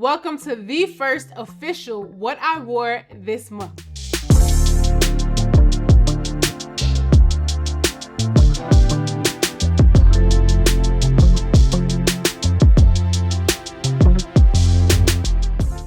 Welcome to the first official What I Wore This Month.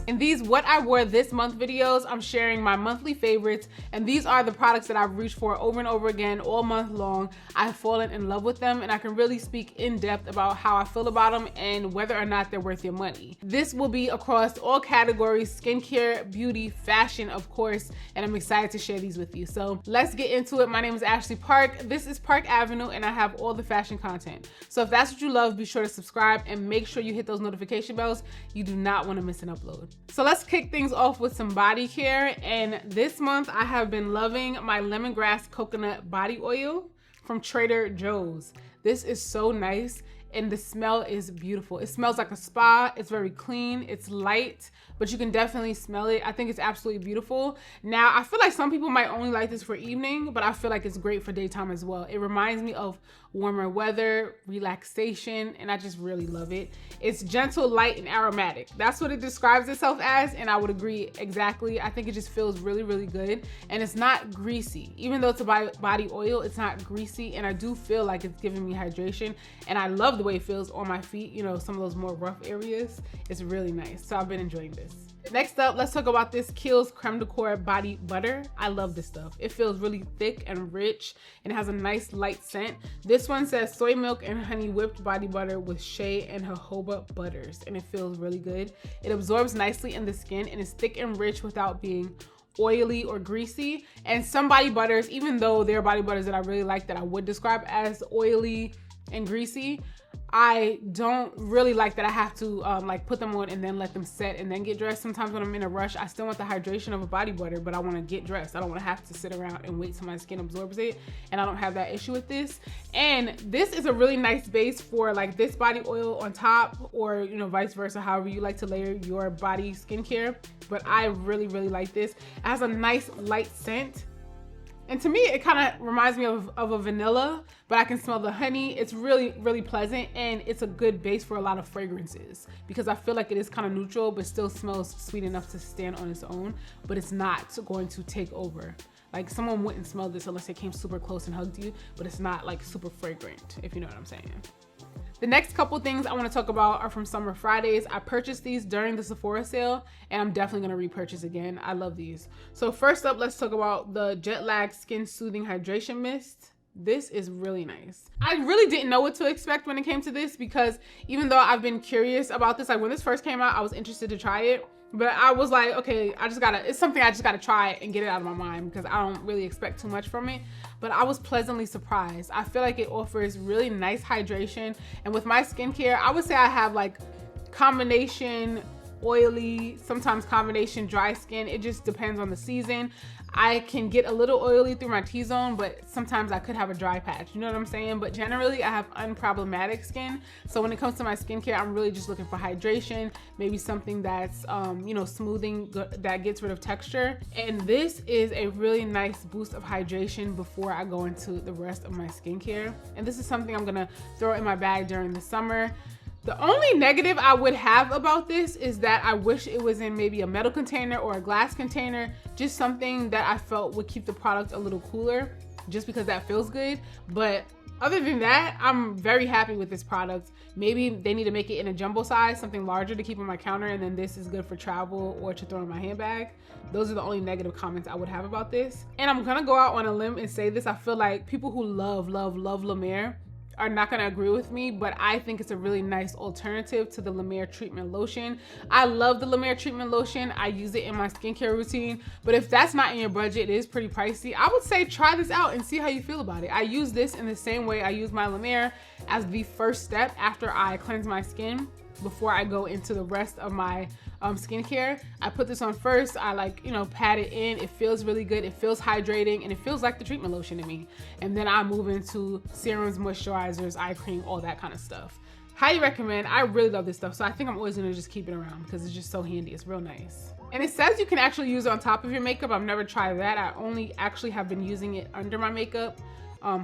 In these What I Wore This Month videos, I'm sharing my monthly favorites, and these are the products that I've reached for over and over again all month long. I've fallen in love with them, and I can really speak in depth about how I feel about them and whether or not they're worth your money. This will be across all categories: skincare, beauty, fashion, of course, and I'm excited to share these with you. So let's get into it. My name is Ashley Parke. This is Parke Avenue, and I have all the fashion content. So if that's what you love, be sure to subscribe and make sure you hit those notification bells. You do not want to miss an upload. So let's kick things off with some body care. And this month I have been loving my lemongrass coconut body oil from Trader Joe's. This is so nice and the smell is beautiful. It smells like a spa. It's very clean, it's light, but you can definitely smell it. I think it's absolutely beautiful. Now, I feel like some people might only like this for evening, but I feel like it's great for daytime as well. It reminds me of warmer weather, relaxation, and I just really love it. It's gentle, light, and aromatic. That's what it describes itself as, and I would agree exactly. I think it just feels really, really good, and it's not greasy. Even though it's a body oil, it's not greasy, and I do feel like it's giving me hydration, and I love the way it feels on my feet, you know, some of those more rough areas. It's really nice, so I've been enjoying this. Next up, let's talk about this Kiehl's Creme de Corps body butter. I love this stuff. It feels really thick and rich, and it has a nice light scent. This one says soy milk and honey whipped body butter with shea and jojoba butters, and it feels really good. It absorbs nicely in the skin and is thick and rich without being oily or greasy. And some body butters, even though they're body butters that I really like that I would describe as oily and greasy, I don't really like that I have to like put them on and then let them set and then get dressed. Sometimes when I'm in a rush, I still want the hydration of a body butter, but I want to get dressed. I don't want to have to sit around and wait till my skin absorbs it, and I don't have that issue with this. And this is a really nice base for like this body oil on top, or you know, vice versa, however you like to layer your body skincare. But I really, really like this. It has a nice light scent. And to me, it kind of reminds me of a vanilla, but I can smell the honey. It's really, really pleasant, and it's a good base for a lot of fragrances because I feel like it is kind of neutral, but still smells sweet enough to stand on its own, but it's not going to take over. Like, someone wouldn't smell this unless they came super close and hugged you, but it's not like super fragrant, if you know what I'm saying. The next couple things I want to talk about are from Summer Fridays. I purchased these during the Sephora sale, and I'm definitely going to repurchase again. I love these. So first up, let's talk about the Jet Lag Skin Soothing Hydration Mist. This is really nice. I really didn't know what to expect when it came to this, because even though I've been curious about this, like when this first came out, I was interested to try it. But I was like, okay, it's something I just gotta try and get it out of my mind because I don't really expect too much from it. But I was pleasantly surprised. I feel like it offers really nice hydration. And with my skincare, I would say I have like combination oily, sometimes combination dry skin. It just depends on the season. I can get a little oily through my T-zone, but sometimes I could have a dry patch, you know what I'm saying? But generally I have unproblematic skin. So when it comes to my skincare, I'm really just looking for hydration, maybe something that's, you know, smoothing, that gets rid of texture. And this is a really nice boost of hydration before I go into the rest of my skincare. And this is something I'm gonna throw in my bag during the summer. The only negative I would have about this is that I wish it was in maybe a metal container or a glass container, just something that I felt would keep the product a little cooler, just because that feels good. But other than that, I'm very happy with this product. Maybe they need to make it in a jumbo size, something larger to keep on my counter, and then this is good for travel or to throw in my handbag. Those are the only negative comments I would have about this. And I'm gonna go out on a limb and say this, I feel like people who love La Mer are not gonna agree with me, but I think it's a really nice alternative to the La Mer treatment lotion. I love the La Mer treatment lotion. I use it in my skincare routine, but if that's not in your budget, it is pretty pricey. I would say try this out and see how you feel about it. I use this in the same way I use my La Mer, as the first step after I cleanse my skin before I go into the rest of my skincare. I put this on first. I like, you know, pat it in. It feels really good. It feels hydrating, and it feels like the treatment lotion to me. And then I move into serums, moisturizers, eye cream, all that kind of stuff. Highly recommend. I really love this stuff, so I think I'm always gonna just keep it around because it's just so handy. It's real nice. And it says you can actually use it on top of your makeup. I've never tried that. I only actually have been using it under my makeup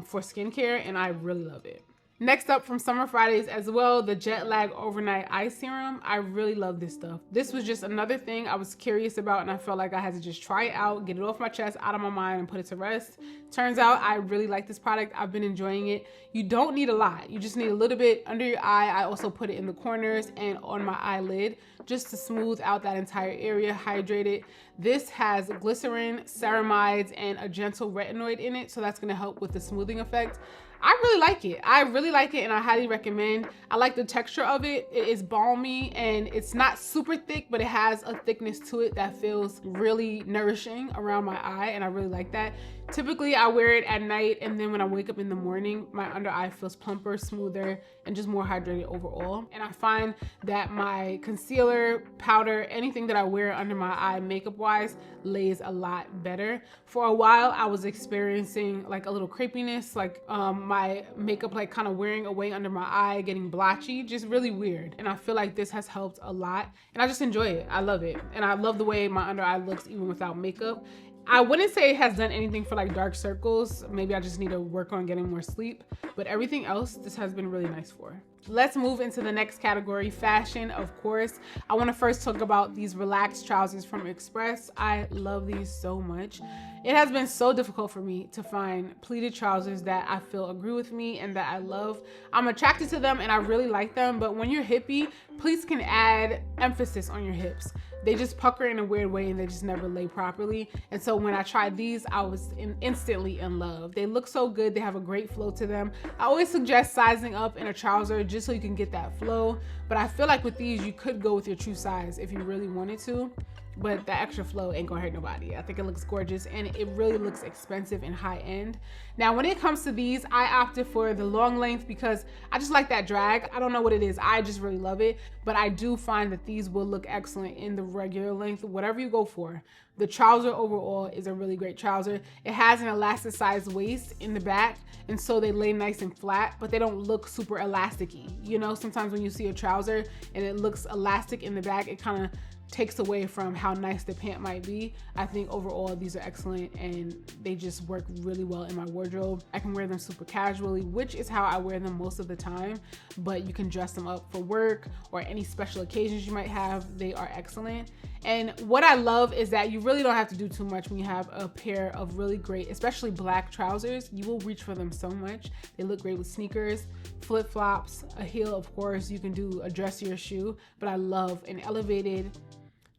for skincare, and I really love it. Next up from Summer Fridays as well, the Jet Lag Overnight Eye Serum. I really love this stuff. This was just another thing I was curious about, and I felt like I had to just try it out, get it off my chest, out of my mind, and put it to rest. Turns out I really like this product. I've been enjoying it. You don't need a lot. You just need a little bit under your eye. I also put it in the corners and on my eyelid just to smooth out that entire area, hydrate it. This has glycerin, ceramides, and a gentle retinoid in it, so that's gonna help with the smoothing effect. I really like it. I really like it, and I highly recommend. I like the texture of it. It is balmy, and it's not super thick, but it has a thickness to it that feels really nourishing around my eye, and I really like that. Typically, I wear it at night, and then when I wake up in the morning, my under eye feels plumper, smoother, and just more hydrated overall. And I find that my concealer, powder, anything that I wear under my eye makeup-wise lays a lot better. For a while, I was experiencing like a little crepiness, like my makeup like kind of wearing away under my eye, getting blotchy, just really weird. And I feel like this has helped a lot, and I just enjoy it. I love it, and I love the way my under eye looks even without makeup. I wouldn't say it has done anything for like dark circles. Maybe I just need to work on getting more sleep, but everything else this has been really nice for. Let's move into the next category, fashion, of course. I want to first talk about these relaxed trousers from Express. I love these so much. It has been so difficult for me to find pleated trousers that I feel agree with me and that I love. I'm attracted to them and I really like them, but when you're hippie, pleats can add emphasis on your hips. They just pucker in a weird way and they just never lay properly. And so when I tried these, I was instantly in love. They look so good. They have a great flow to them. I always suggest sizing up in a trouser just so you can get that flow. But I feel like with these, you could go with your true size if you really wanted to. But the extra flow ain't gonna hurt nobody. I think it looks gorgeous and it really looks expensive and high end. Now, when it comes to these, I opted for the long length because I just like that drag. I don't know what it is. I just really love it. But I do find that these will look excellent in the regular length, whatever you go for. The trouser overall is a really great trouser. It has an elasticized waist in the back, and so they lay nice and flat, but they don't look super elasticy. You know, sometimes when you see a trouser and it looks elastic in the back, it kind of takes away from how nice the pant might be. I think overall these are excellent and they just work really well in my wardrobe. I can wear them super casually, which is how I wear them most of the time, but you can dress them up for work or any special occasions you might have. They are excellent. And what I love is that you really don't have to do too much when you have a pair of really great, especially black trousers. You will reach for them so much. They look great with sneakers, flip-flops, a heel, of course. You can do a dressier shoe, but I love an elevated,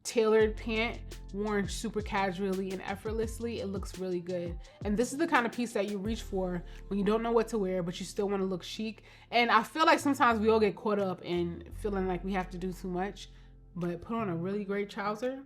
tailored pant worn super casually and effortlessly. It looks really good. And this is the kind of piece that you reach for when you don't know what to wear, but you still want to look chic. And I feel like sometimes we all get caught up in feeling like we have to do too much, but put on a really great trouser,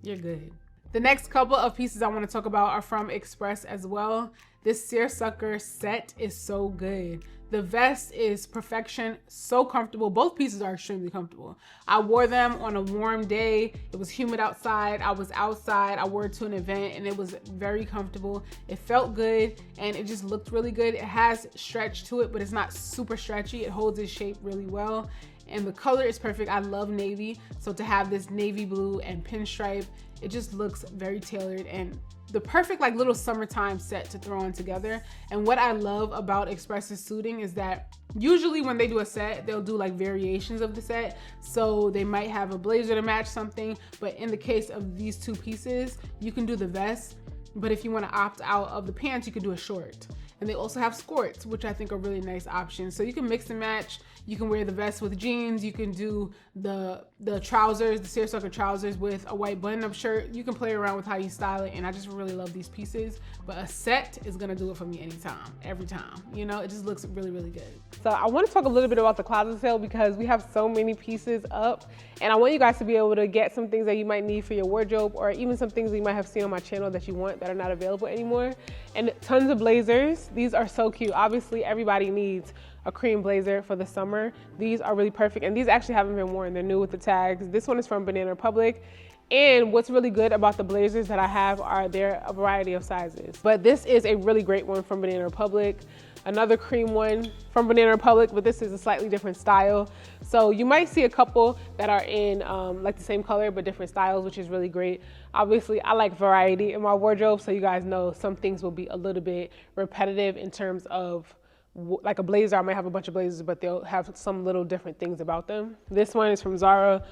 you're good. The next couple of pieces I want to talk about are from Express as well. This Seersucker Set is so good. The vest is perfection, so comfortable. Both pieces are extremely comfortable. I wore them on a warm day. It was humid outside. I was outside. I wore it to an event and it was very comfortable. It felt good and it just looked really good. It has stretch to it, but it's not super stretchy. It holds its shape really well. And the color is perfect. I love navy. So to have this navy blue and pinstripe, it just looks very tailored and the perfect like little summertime set to throw on together. And what I love about Express's suiting is that usually when they do a set, they'll do like variations of the set. So they might have a blazer to match something, but in the case of these two pieces, you can do the vest, but if you want to opt out of the pants, you can do a short. And they also have skirts, which I think are really nice options. So you can mix and match. You can wear the vest with jeans. You can do the trousers, the seersucker trousers with a white button-up shirt. You can play around with how you style it. And I just really love these pieces. But a set is gonna do it for me anytime, every time. You know, it just looks really, really good. So I want to talk a little bit about the closet sale because we have so many pieces up. And I want you guys to be able to get some things that you might need for your wardrobe or even some things that you might have seen on my channel that you want that are not available anymore. And tons of blazers. These are so cute. Obviously, everybody needs a cream blazer for the summer. These are really perfect. And these actually haven't been worn. They're new with the tags. This one is from Banana Republic. And what's really good about the blazers that I have are they're a variety of sizes. But this is a really great one from Banana Republic. Another cream one from Banana Republic, but this is a slightly different style. So you might see a couple that are in like the same color, but different styles, which is really great. Obviously, I like variety in my wardrobe, so you guys know some things will be a little bit repetitive in terms of like a blazer. I might have a bunch of blazers, but they'll have some little different things about them. This one is from Zara,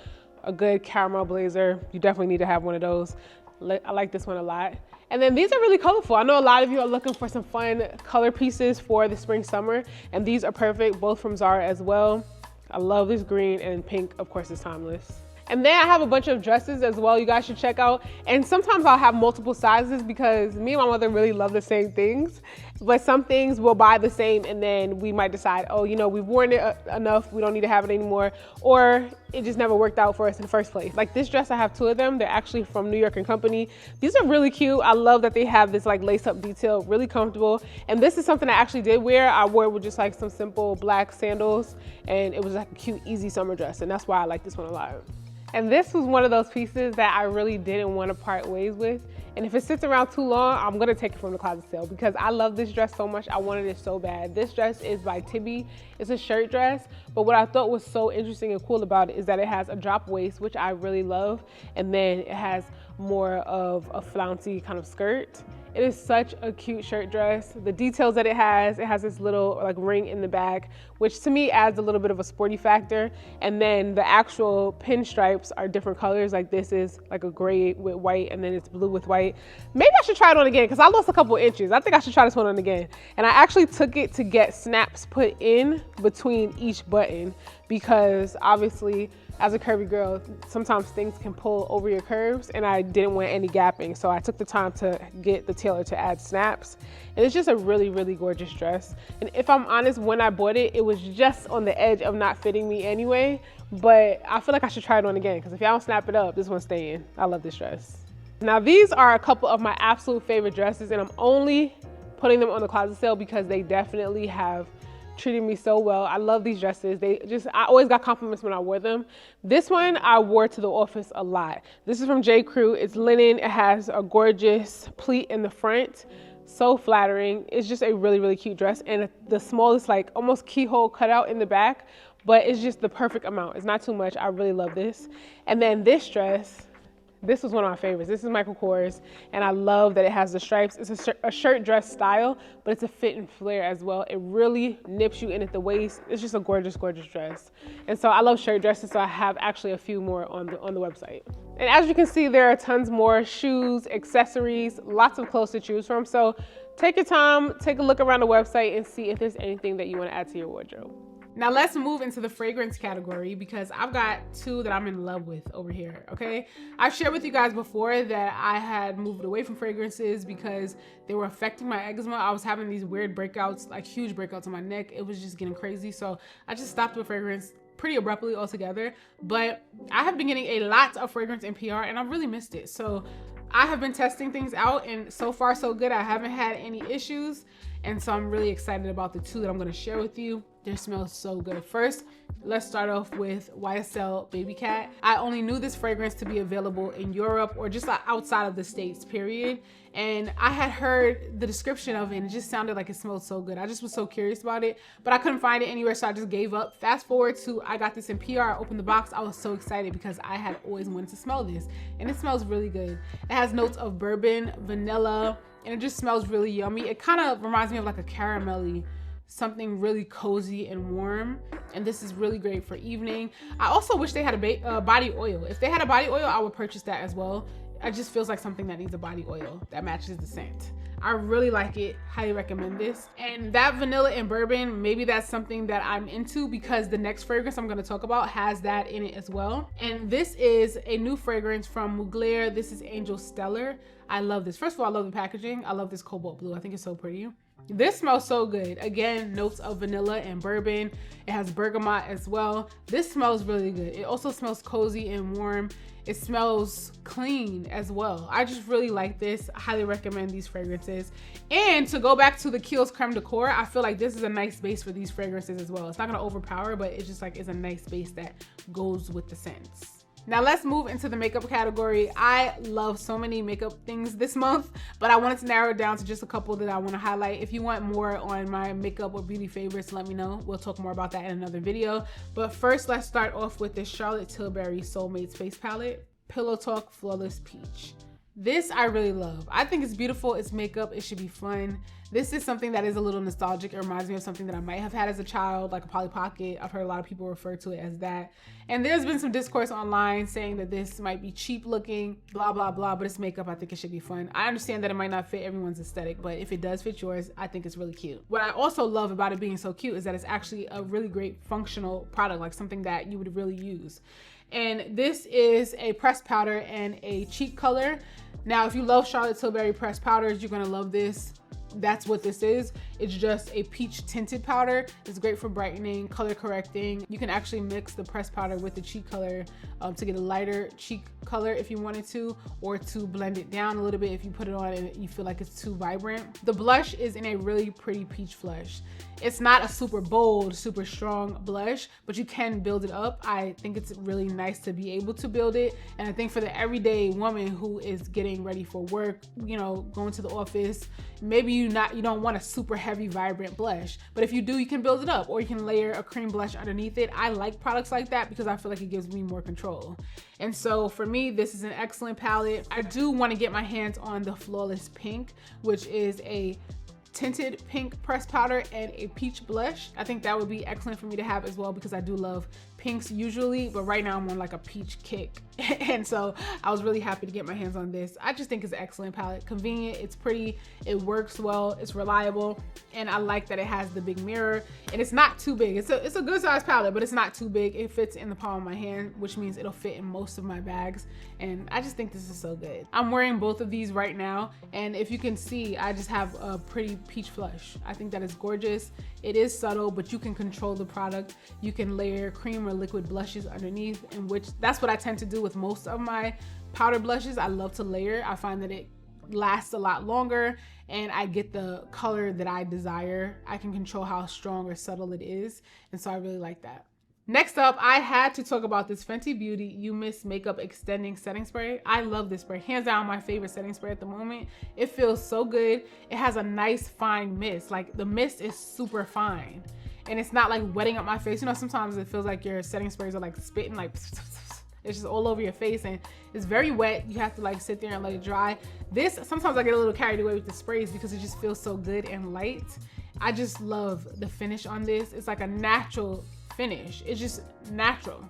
a good caramel blazer. You definitely need to have one of those. I like this one a lot. And then these are really colorful. I know a lot of you are looking for some fun color pieces for the spring, summer, and these are perfect, both from Zara as well. I love this green, and pink, of course, is timeless. And then I have a bunch of dresses as well you guys should check out. And sometimes I'll have multiple sizes because me and my mother really love the same things. But some things we'll buy the same and then we might decide, oh, you know, we've worn it enough, we don't need to have it anymore. Or it just never worked out for us in the first place. Like this dress, I have 2 of them. They're actually from New York & Company. These are really cute. I love that they have this like lace up detail, really comfortable. And this is something I actually did wear. I wore it with just like some simple black sandals, and it was like a cute, easy summer dress. And that's why I like this one a lot. And this was one of those pieces that I really didn't want to part ways with. And if it sits around too long, I'm gonna take it from the closet sale because I love this dress so much. I wanted it so bad. This dress is by Tibby. It's a shirt dress, but what I thought was so interesting and cool about it is that it has a drop waist, which I really love. And then it has more of a flouncy kind of skirt. It is such a cute shirt dress. The details that it has this little like ring in the back, which to me adds a little bit of a sporty factor. And then the actual pinstripes are different colors. Like this is like a gray with white, and then it's blue with white. Maybe I should try it on again because I lost a couple inches. I think I should try this one on again. And I actually took it to get snaps put in between each button because obviously as a curvy girl, sometimes things can pull over your curves, and I didn't want any gapping. So I took the time to get the tailor to add snaps. And it's just a really, really gorgeous dress. And if I'm honest, when I bought it, it was just on the edge of not fitting me anyway, but I feel like I should try it on again because if y'all don't snap it up, this one's staying. I love this dress. Now these are a couple of my absolute favorite dresses, and I'm only putting them on the closet sale because they definitely have treated me so well. I love these dresses. I always got compliments when I wore them. This one I wore to the office a lot. This is from J. Crew. It's linen. It has a gorgeous pleat in the front. So flattering. It's just a really, really cute dress. And the smallest, like almost keyhole cutout in the back, but it's just the perfect amount. It's not too much. I really love this. And then this dress, this was one of my favorites. This is Michael Kors, and I love that it has the stripes. It's a shirt dress style, but it's a fit and flare as well. It really nips you in at the waist. It's just a gorgeous, gorgeous dress. And so I love shirt dresses, so I have actually a few more on the website. And as you can see, there are tons more shoes, accessories, lots of clothes to choose from. So take your time, take a look around the website and see if there's anything that you want to add to your wardrobe. Now let's move into the fragrance category because I've got 2 that I'm in love with over here, okay? I've shared with you guys before that I had moved away from fragrances because they were affecting my eczema. I was having these weird breakouts, like huge breakouts on my neck. It was just getting crazy. So I just stopped with fragrance pretty abruptly altogether. But I have been getting a lot of fragrance in PR and I've really missed it. So I have been testing things out and so far so good. I haven't had any issues. And so I'm really excited about the 2 that I'm gonna share with you. They smell so good. First, let's start off with YSL Baby Cat. I only knew this fragrance to be available in Europe or just outside of the States, period. And I had heard the description of it and it just sounded like it smelled so good. I just was so curious about it, but I couldn't find it anywhere, so I just gave up. Fast forward to, I got this in PR, I opened the box. I was so excited because I had always wanted to smell this and it smells really good. It has notes of bourbon, vanilla, and it just smells really yummy. It kind of reminds me of like a caramelly, something really cozy and warm. And this is really great for evening. I also wish they had a body oil. If they had a body oil, I would purchase that as well. It just feels like something that needs a body oil that matches the scent. I really like it, highly recommend this. And that vanilla and bourbon, maybe that's something that I'm into because the next fragrance I'm gonna talk about has that in it as well. And this is a new fragrance from Mugler. This is Angel Stellar. I love this. First of all, I love the packaging. I love this cobalt blue. I think it's so pretty. This smells so good. Again, notes of vanilla and bourbon. It has bergamot as well. This smells really good. It also smells cozy and warm. It smells clean as well. I just really like this. I highly recommend these fragrances. And to go back to the Kiehl's Creme de Coeur, I feel like this is a nice base for these fragrances as well. It's not gonna overpower, but it's just like, it's a nice base that goes with the scents. Now let's move into the makeup category. I love so many makeup things this month, but I wanted to narrow it down to just a couple that I want to highlight. If you want more on my makeup or beauty favorites, let me know. We'll talk more about that in another video. But first, let's start off with this Charlotte Tilbury Soulmates Face Palette, Pillow Talk Flawless Peach. This I really love. I think it's beautiful. It's makeup. It should be fun. This is something that is a little nostalgic. It reminds me of something that I might have had as a child, like a Polly Pocket. I've heard a lot of people refer to it as that. And there's been some discourse online saying that this might be cheap looking, blah, blah, blah, but it's makeup. I think it should be fun. I understand that it might not fit everyone's aesthetic, but if it does fit yours, I think it's really cute. What I also love about it being so cute is that it's actually a really great functional product, like something that you would really use. And this is a pressed powder and a cheek color. Now, if you love Charlotte Tilbury pressed powders, you're gonna love this. That's what this is. It's just a peach tinted powder. It's great for brightening, color correcting. You can actually mix the pressed powder with the cheek color to get a lighter cheek color if you wanted to, or to blend it down a little bit if you put it on and you feel like it's too vibrant. The blush is in a really pretty peach flush. It's not a super bold, super strong blush, but you can build it up. I think it's really nice to be able to build it. And I think for the everyday woman who is getting ready for work, you know, going to the office, maybe you don't want a super heavy, vibrant blush, but if you do, you can build it up, or you can layer a cream blush underneath it. I like products like that because I feel like it gives me more control. And so for me, this is an excellent palette. I do want to get my hands on the Flawless Pink, which is a tinted pink pressed powder and a peach blush. I think that would be excellent for me to have as well, because I do love pinks usually, but right now I'm on like a peach kick. And so I was really happy to get my hands on this. I just think it's an excellent palette. Convenient, it's pretty, it works well, it's reliable, and I like that it has the big mirror, and it's not too big. It's a good size palette, but it's not too big. It fits in the palm of my hand, which means it'll fit in most of my bags, and I just think this is so good. I'm wearing both of these right now, and if you can see, I just have a pretty peach flush. I think that is gorgeous. It is subtle, but you can control the product. You can layer cream or liquid blushes underneath, in which that's what I tend to do with most of my powder blushes. I love to layer. I find that it lasts a lot longer and I get the color that I desire. I can control how strong or subtle it is, and so I really like that. Next up, I had to talk about this Fenty Beauty You Miss Makeup Extending Setting Spray. I love this spray. Hands down, my favorite setting spray at the moment. It feels so good. It has a nice fine mist. Like, the mist is super fine. And it's not like wetting up my face. You know, sometimes it feels like your setting sprays are like spitting, like it's just all over your face, and it's very wet. You have to like sit there and let it dry. This, sometimes I get a little carried away with the sprays because it just feels so good and light. I just love the finish on this. It's like a natural finish. It's just natural.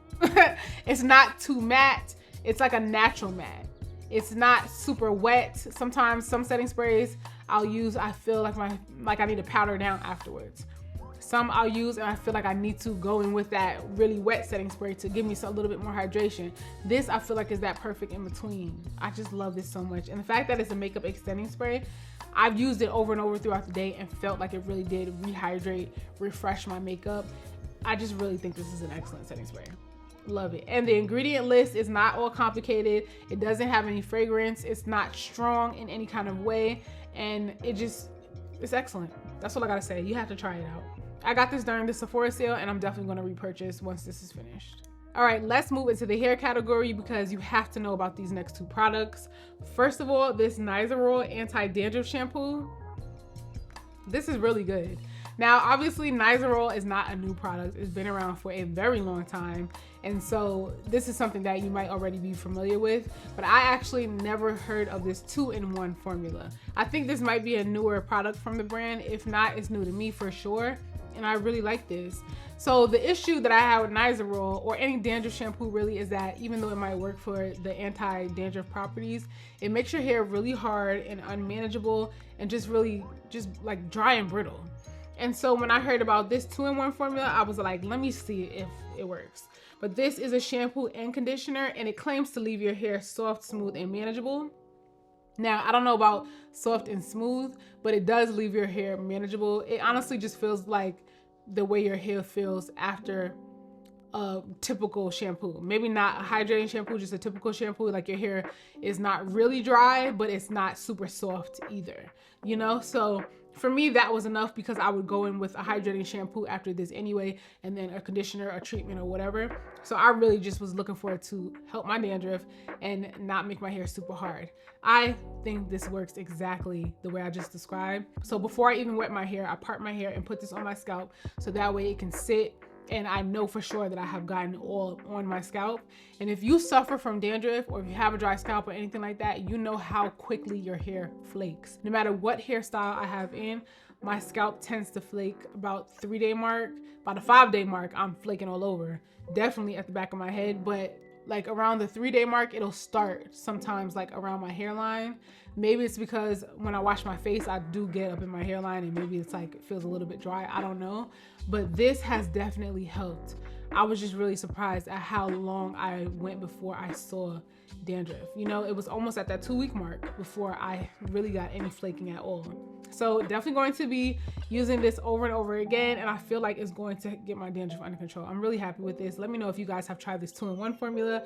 It's not too matte. It's like a natural matte. It's not super wet. Sometimes some setting sprays I'll use, I feel like I need to powder down afterwards. Some I'll use and I feel like I need to go in with that really wet setting spray to give me a little bit more hydration. This I feel like is that perfect in between. I just love this so much. And the fact that it's a makeup extending spray, I've used it over and over throughout the day and felt like it really did rehydrate, refresh my makeup. I just really think this is an excellent setting spray. Love it. And the ingredient list is not all complicated. It doesn't have any fragrance. It's not strong in any kind of way. And it's excellent. That's all I gotta say. You have to try it out. I got this during the Sephora sale, and I'm definitely gonna repurchase once this is finished. All right, let's move into the hair category because you have to know about these next two products. First of all, this Nizoral Anti-Dandruff Shampoo. This is really good. Now, obviously, Nizoral is not a new product. It's been around for a very long time. And so this is something that you might already be familiar with, but I actually never heard of this 2-in-1 formula. I think this might be a newer product from the brand. If not, it's new to me for sure. And I really like this. So the issue that I have with Nizoral, or any dandruff shampoo really, is that even though it might work for the anti-dandruff properties, it makes your hair really hard and unmanageable and just really like dry and brittle. And so when I heard about this 2-in-1 formula, I was like, let me see if it works. But this is a shampoo and conditioner, and it claims to leave your hair soft, smooth, and manageable. Now, I don't know about soft and smooth, but it does leave your hair manageable. It honestly just feels like the way your hair feels after a typical shampoo. Maybe not a hydrating shampoo, just a typical shampoo. Like, your hair is not really dry, but it's not super soft either, you know? So for me, that was enough because I would go in with a hydrating shampoo after this anyway, and then a conditioner, a treatment, or whatever. So I really just was looking for it to help my dandruff and not make my hair super hard. I think this works exactly the way I just described. So before I even wet my hair, I part my hair and put this on my scalp so that way it can sit and I know for sure that I have gotten oil on my scalp. And if you suffer from dandruff or if you have a dry scalp or anything like that, you know how quickly your hair flakes. No matter what hairstyle I have in, my scalp tends to flake about 3-day mark. About the 5-day mark, I'm flaking all over. Definitely at the back of my head, but like around the 3-day mark, it'll start sometimes like around my hairline. Maybe it's because when I wash my face, I do get up in my hairline and maybe it's like, it feels a little bit dry. I don't know, but this has definitely helped. I was just really surprised at how long I went before I saw dandruff. You know, it was almost at that 2-week mark before I really got any flaking at all. So definitely going to be using this over and over again, and I feel like it's going to get my dandruff under control. I'm really happy with this. Let me know if you guys have tried this 2-in-1 formula.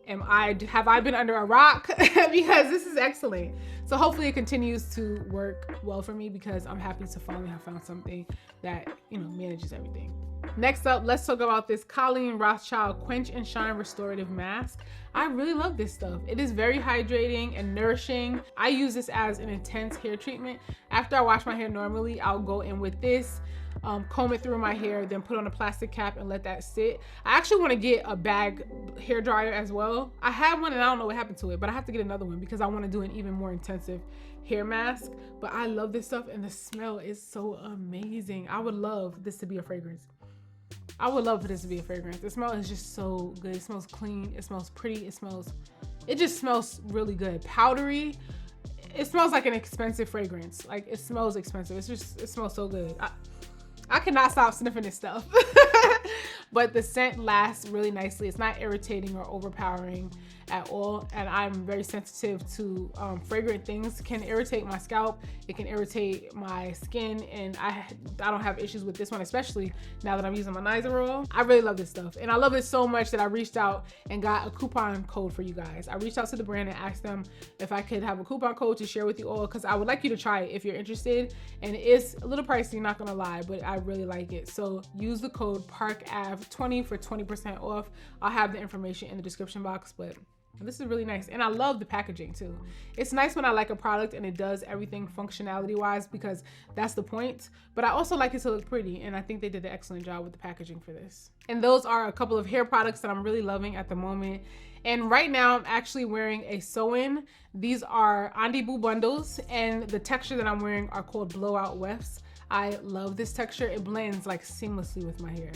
Have I been under a rock? Because this is excellent. So hopefully it continues to work well for me, because I'm happy to finally have found something that, you know, manages everything. Next up, let's talk about this Colleen Rothschild Quench and Shine Restorative Mask. I really love this stuff. It is very hydrating and nourishing. I use this as an intense hair treatment. After I wash my hair normally, I'll go in with this, comb it through my hair, then put on a plastic cap and let that sit. I actually want to get a bag hair dryer as well. I have one and I don't know what happened to it, but I have to get another one because I want to do an even more intensive hair mask. But I love this stuff and the smell is so amazing. I would love this to be a fragrance. I would love for this to be a fragrance. The smell is just so good. It smells clean. It smells pretty. It just smells really good. Powdery. It smells like an expensive fragrance. Like, it smells expensive. It smells so good. I cannot stop sniffing this stuff. But the scent lasts really nicely. It's not irritating or overpowering at all. And I'm very sensitive to fragrant things. It can irritate my scalp. It can irritate my skin. And I don't have issues with this one, especially now that I'm using my Nizoral. I really love this stuff. And I love it so much that I reached out and got a coupon code for you guys. I reached out to the brand and asked them if I could have a coupon code to share with you all, because I would like you to try it if you're interested. And it's a little pricey, not gonna lie, but I really like it. So use the code ParkeAV20 for 20% off. I'll have the information in the description box, but this is really nice. And I love the packaging too. It's nice when I like a product and it does everything functionality wise, because that's the point. But I also like it to look pretty, and I think they did an excellent job with the packaging for this. And those are a couple of hair products that I'm really loving at the moment. And right now I'm actually wearing a sew-in. These are Andi Boo bundles, and the texture that I'm wearing are called blowout wefts. I love this texture. It blends like seamlessly with my hair.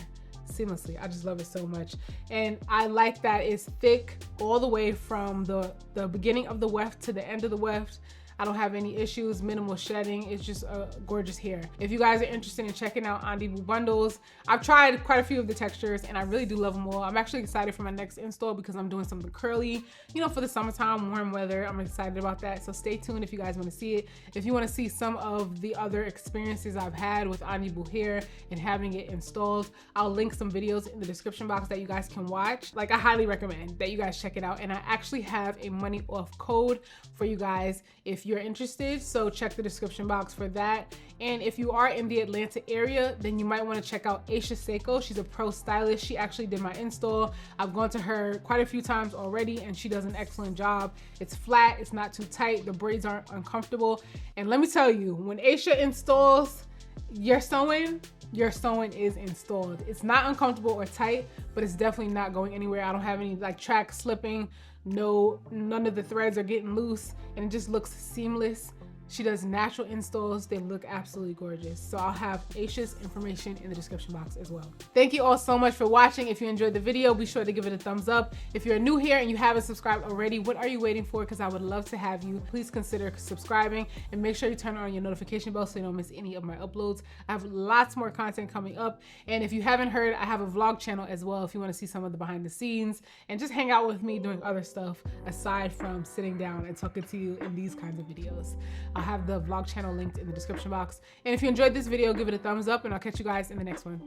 Seamlessly. I just love it so much. And I like that it's thick all the way from the beginning of the weft to the end of the weft. I don't have any issues, minimal shedding. It's just a gorgeous hair. If you guys are interested in checking out Andi Boo bundles, I've tried quite a few of the textures and I really do love them all. I'm actually excited for my next install because I'm doing something curly, you know, for the summertime, warm weather. I'm excited about that. So stay tuned if you guys want to see it. If you want to see some of the other experiences I've had with Andi Boo hair and having it installed, I'll link some videos in the description box that you guys can watch. Like, I highly recommend that you guys check it out. And I actually have a money off code for you guys if you're interested, so check the description box for that. And if you are in the Atlanta area, then you might want to check out Aisha Seiko. She's a pro stylist. She actually did my install. I've gone to her quite a few times already and she does an excellent job. It's flat, it's not too tight, the braids aren't uncomfortable. And let me tell you, when Aisha installs your sewing is installed. It's not uncomfortable or tight, but it's definitely not going anywhere. I don't have any like track slipping. None of the threads are getting loose, and it just looks seamless. She does natural installs. They look absolutely gorgeous. So I'll have Aisha's information in the description box as well. Thank you all so much for watching. If you enjoyed the video, be sure to give it a thumbs up. If you're new here and you haven't subscribed already, what are you waiting for? Because I would love to have you. Please consider subscribing and make sure you turn on your notification bell so you don't miss any of my uploads. I have lots more content coming up. And if you haven't heard, I have a vlog channel as well if you want to see some of the behind the scenes and just hang out with me doing other stuff aside from sitting down and talking to you in these kinds of videos. I'll have the vlog channel linked in the description box. And if you enjoyed this video, give it a thumbs up and I'll catch you guys in the next one.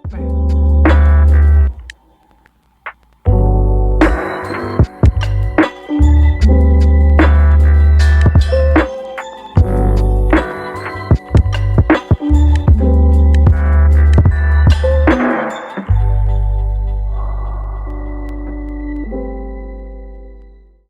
Bye.